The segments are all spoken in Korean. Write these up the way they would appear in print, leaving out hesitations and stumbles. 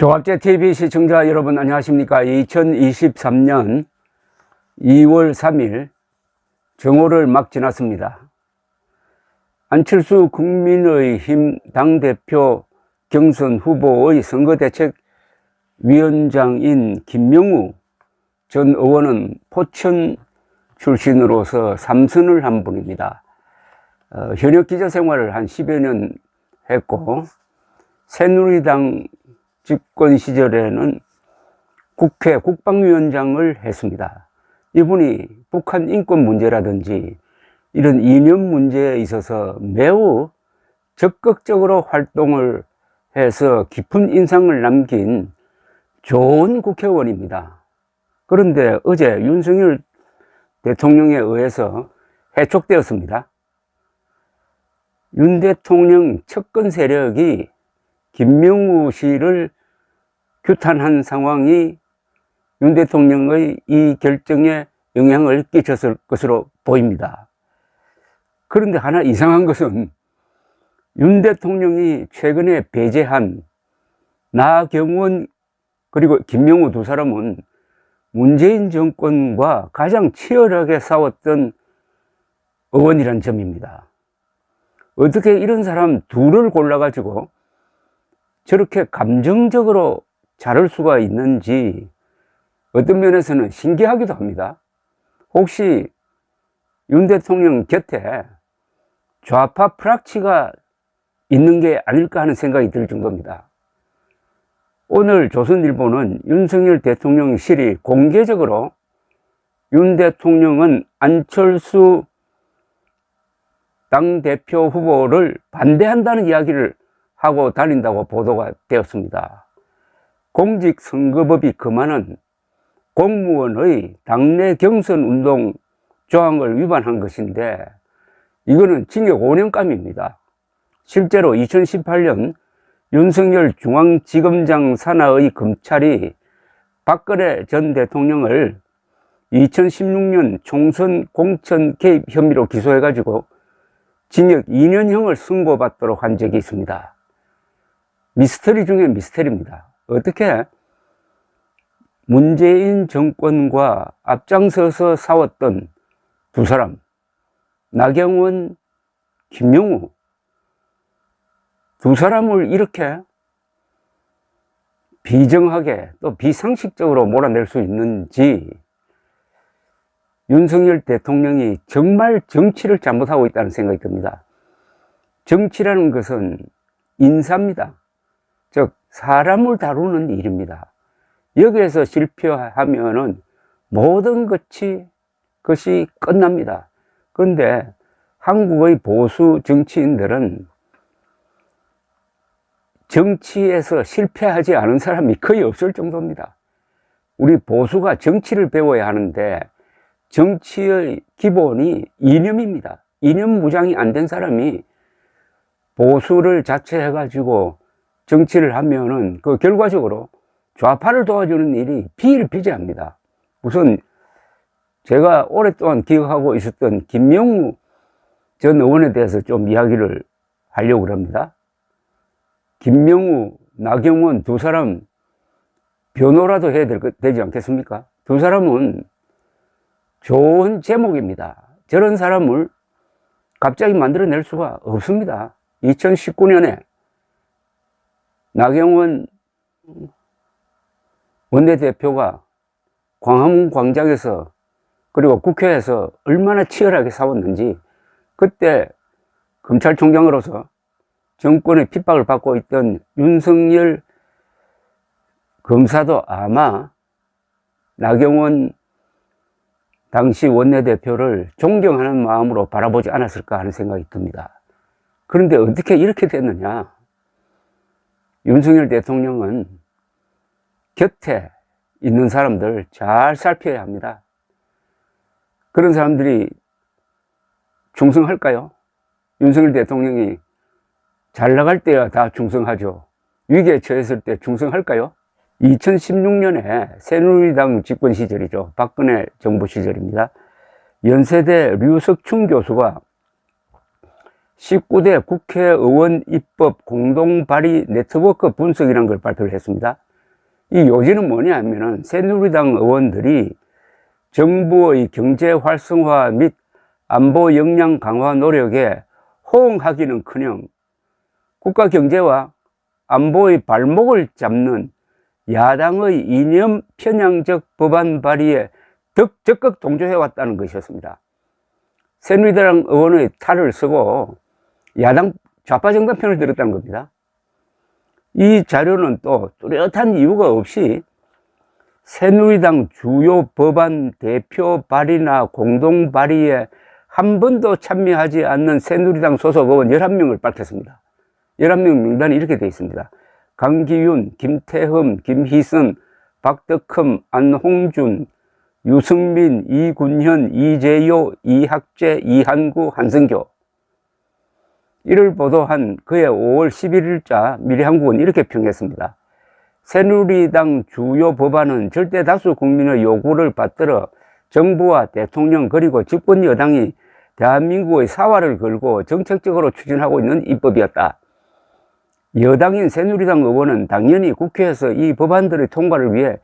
조갑제TV 시청자 여러분 안녕하십니까. 2023년 2월 3일 정오를 막 지났습니다. 안철수 국민의힘 당대표 경선 후보의 선거대책위원장인 김명우 전 의원은 포천 출신으로서 3선을 한 분입니다. 현역 기자 생활을 한 10여 년 했고, 새누리당 집권 시절에는 국회 국방위원장을 했습니다. 이분이 북한 인권 문제라든지 이런 이념 문제에 있어서 매우 적극적으로 활동을 해서 깊은 인상을 남긴 좋은 국회의원입니다. 그런데 어제 윤석열 대통령에 의해서 해촉되었습니다. 윤 대통령 측근 세력이 김명우 씨를 규탄한 상황이 윤 대통령의 이 결정에 영향을 끼쳤을 것으로 보입니다. 그런데 하나 이상한 것은 윤 대통령이 최근에 배제한 나경원 그리고 김명우 두 사람은 문재인 정권과 가장 치열하게 싸웠던 의원이란 점입니다. 어떻게 이런 사람 둘을 골라가지고 저렇게 감정적으로 자를 수가 있는지 어떤 면에서는 신기하기도 합니다. 혹시 윤 대통령 곁에 좌파 프락치가 있는 게 아닐까 하는 생각이 들 정도입니다. 오늘 조선일보는 윤석열 대통령실이 공개적으로 윤 대통령은 안철수 당대표 후보를 반대한다는 이야기를 하고 다닌다고 보도가 되었습니다. 공직선거법이 금하는 공무원의 당내 경선 운동 조항을 위반한 것인데 이거는 징역 5년감입니다. 실제로 2018년 윤석열 중앙지검장 산하의 검찰이 박근혜 전 대통령을 2016년 총선 공천 개입 혐의로 기소해가지고 징역 2년형을 선고받도록 한 적이 있습니다. 미스터리 중에 미스터리입니다. 어떻게 문재인 정권과 앞장서서 싸웠던 두 사람, 나경원, 김명우 두 사람을 이렇게 비정하게 또 비상식적으로 몰아낼 수 있는지 윤석열 대통령이 정말 정치를 잘못하고 있다는 생각이 듭니다. 정치라는 것은 인사입니다. 즉 사람을 다루는 일입니다. 여기에서 실패하면은 모든 것이 끝납니다. 그런데 한국의 보수 정치인들은 정치에서 실패하지 않은 사람이 거의 없을 정도입니다. 우리 보수가 정치를 배워야 하는데 정치의 기본이 이념입니다. 이념 무장이 안 된 사람이 보수를 자처해가지고 정치를 하면은 그 결과적으로 좌파를 도와주는 일이 비일비재합니다. 우선 제가 오랫동안 기억하고 있었던 김명우 전 의원에 대해서 좀 이야기를 하려고 합니다. 김명우, 나경원 두 사람 변호라도 해야 되지 않겠습니까? 두 사람은 좋은 제목입니다. 저런 사람을 갑자기 만들어낼 수가 없습니다. 2019년에 나경원 원내대표가 광화문 광장에서 그리고 국회에서 얼마나 치열하게 싸웠는지 그때 검찰총장으로서 정권의 핍박을 받고 있던 윤석열 검사도 아마 나경원 당시 원내대표를 존경하는 마음으로 바라보지 않았을까 하는 생각이 듭니다. 그런데 어떻게 이렇게 됐느냐? 윤석열 대통령은 곁에 있는 사람들 잘 살펴야 합니다. 그런 사람들이 충성할까요? 윤석열 대통령이 잘 나갈 때야 다 충성하죠. 위기에 처했을 때 충성할까요? 2016년에 새누리당 집권 시절이죠. 박근혜 정부 시절입니다. 연세대 류석춘 교수가 19대 국회의원 입법 공동 발의 네트워크 분석이라는 걸 발표를 했습니다. 이 요지는 뭐냐 하면은 새누리당 의원들이 정부의 경제 활성화 및 안보 역량 강화 노력에 호응하기는커녕 국가 경제와 안보의 발목을 잡는 야당의 이념 편향적 법안 발의에 적극 동조해왔다는 것이었습니다. 새누리당 의원의 탈을 쓰고 야당 좌파 정당 편을 들었다는 겁니다. 이 자료는 또 뚜렷한 이유가 없이 새누리당 주요 법안 대표 발의나 공동 발의에 한 번도 참여하지 않는 새누리당 소속 의원 11명을 밝혔습니다. 11명 명단이 이렇게 되어 있습니다. 강기윤, 김태흠, 김희선, 박덕흠, 안홍준, 유승민, 이군현, 이재요, 이학재, 이한구, 한성교. 이를 보도한 그해 5월 11일자 미래한국은 이렇게 평했습니다. 새누리당 주요 법안은 절대 다수 국민의 요구를 받들어 정부와 대통령 그리고 집권 여당이 대한민국의 사활을 걸고 정책적으로 추진하고 있는 입법이었다. 여당인 새누리당 의원은 당연히 국회에서 이 법안들의 통과를 위해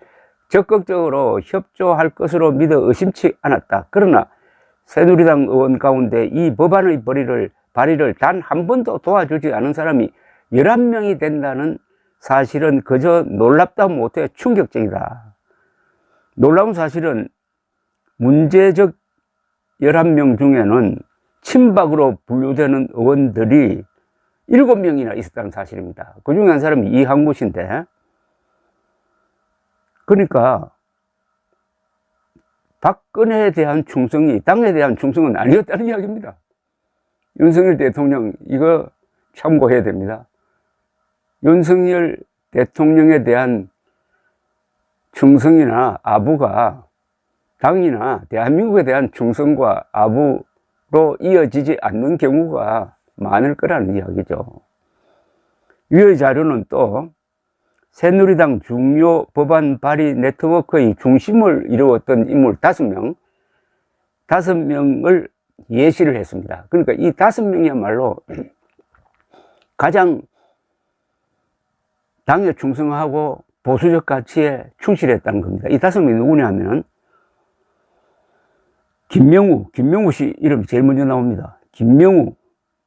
적극적으로 협조할 것으로 믿어 의심치 않았다. 그러나 새누리당 의원 가운데 이 법안의 발의를 단 한 번도 도와주지 않은 사람이 11명이 된다는 사실은 그저 놀랍다 못해 충격적이다. 놀라운 사실은 문제적 11명 중에는 친박으로 분류되는 의원들이 7명이나 있었다는 사실입니다. 그 중에 한 사람이 이한구 씨인데, 그러니까 박근혜에 대한 충성이 당에 대한 충성은 아니었다는 이야기입니다. 윤석열 대통령 이거 참고해야 됩니다. 윤석열 대통령에 대한 충성이나 아부가 당이나 대한민국에 대한 충성과 아부로 이어지지 않는 경우가 많을 거라는 이야기죠. 위의 자료는 또 새누리당 중요 법안 발의 네트워크의 중심을 이루었던 인물 5명을 예시를 했습니다. 그러니까 이 5명이야말로 가장 당에 충성하고 보수적 가치에 충실했다는 겁니다. 이 5명이 누구냐 하면 김명우 씨 이름이 제일 먼저 나옵니다. 김명우,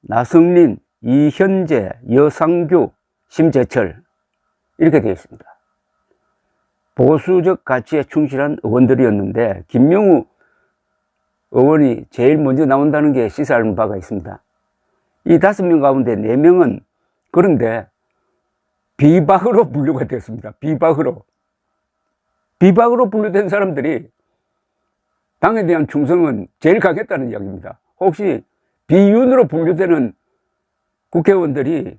나성린, 이현재, 여상규, 심재철 이렇게 되어 있습니다. 보수적 가치에 충실한 의원들이었는데 김명우 의원이 제일 먼저 나온다는 게 시사하는 바가 있습니다. 이 5명 가운데 4명은 그런데 비박으로 분류가 됐습니다. 비박으로 분류된 사람들이 당에 대한 충성은 제일 강했다는 이야기입니다. 혹시 비윤으로 분류되는 국회의원들이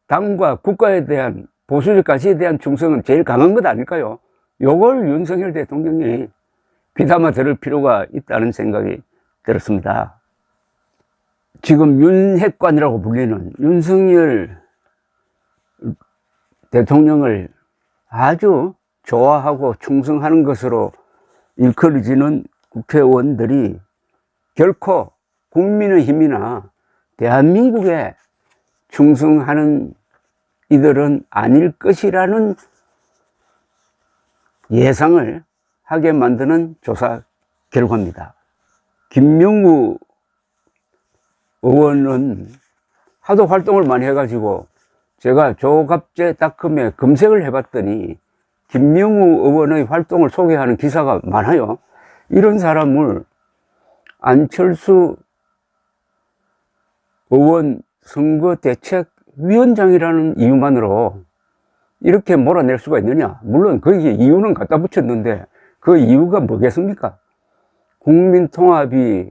당과 국가에 대한 보수적 가치에 대한 충성은 제일 강한 것 아닐까요? 요걸 윤석열 대통령이 귀담아 들을 필요가 있다는 생각이 들었습니다. 지금 윤핵관이라고 불리는 윤석열 대통령을 아주 좋아하고 충성하는 것으로 일컬어지는 국회의원들이 결코 국민의힘이나 대한민국에 충성하는 이들은 아닐 것이라는 예상을 하게 만드는 조사 결과입니다. 김명우 의원은 하도 활동을 많이 해가지고 제가 조갑제닷컴에 검색을 해봤더니 김명우 의원의 활동을 소개하는 기사가 많아요. 이런 사람을 안철수 의원 선거대책위원장이라는 이유만으로 이렇게 몰아낼 수가 있느냐? 물론 거기에 이유는 갖다 붙였는데 그 이유가 뭐겠습니까? 국민통합위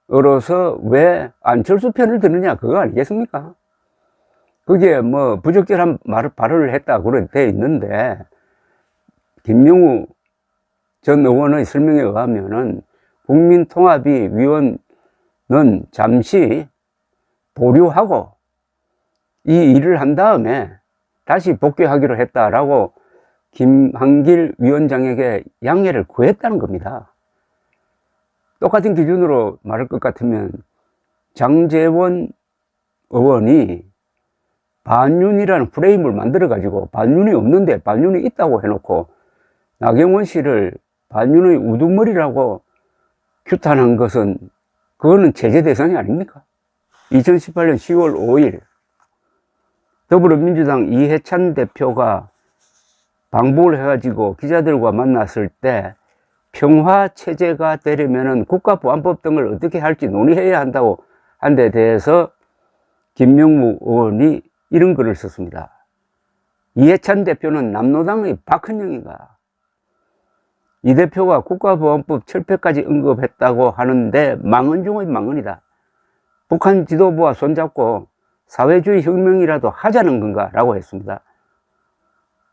위원으로서 왜 안철수 편을 드느냐? 그거 아니겠습니까? 그게 뭐 부적절한 발언을 했다 그런 데 있는데 김명우 전 의원의 설명에 의하면은 국민통합위 위원은 잠시 보류하고 이 일을 한 다음에 다시 복귀하기로 했다라고 김한길 위원장에게 양해를 구했다는 겁니다. 똑같은 기준으로 말할 것 같으면 장제원 의원이 반윤이라는 프레임을 만들어가지고 반윤이 없는데 반윤이 있다고 해놓고 나경원 씨를 반윤의 우두머리라고 규탄한 것은 그거는 제재 대상이 아닙니까? 2018년 10월 5일 더불어민주당 이해찬 대표가 방북을 해가지고 기자들과 만났을 때 평화체제가 되려면 국가보안법 등을 어떻게 할지 논의해야 한다고 한 데 대해서 김명무 의원이 이런 글을 썼습니다. 이해찬 대표는 남로당의 박헌영인가? 이 대표가 국가보안법 철폐까지 언급했다고 하는데 망언 중의 망언이다. 북한 지도부와 손잡고 사회주의 혁명이라도 하자는 건가? 라고 했습니다.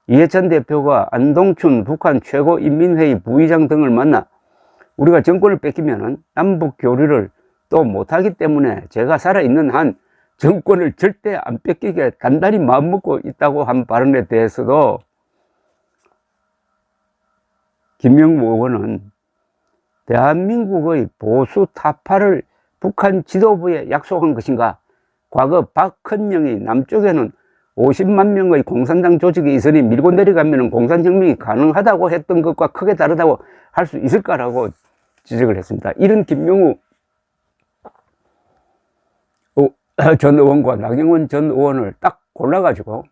이해찬 대표가 안동춘 북한 최고인민회의 부의장 등을 만나 우리가 정권을 뺏기면 남북 교류를 또 못하기 때문에 제가 살아있는 한 정권을 절대 안 뺏기게 단단히 마음먹고 있다고 한 발언에 대해서도 김명무 의원은 대한민국의 보수 타파를 북한 지도부에 약속한 것인가? 과거 박헌영이 남쪽에는 50만 명의 공산당 조직이 있으니 밀고 내려가면 공산혁명이 가능하다고 했던 것과 크게 다르다고 할 수 있을까라고 지적을 했습니다. 이런 김명우 전 의원과 나경원 전 의원을 딱 골라가지고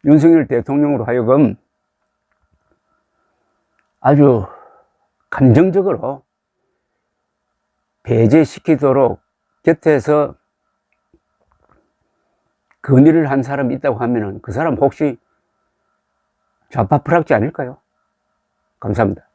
윤석열 대통령으로 하여금 아주 감정적으로 배제시키도록 곁에서 건의를 한 사람이 있다고 하면은 그 사람 혹시 좌파 프락지 아닐까요? 감사합니다.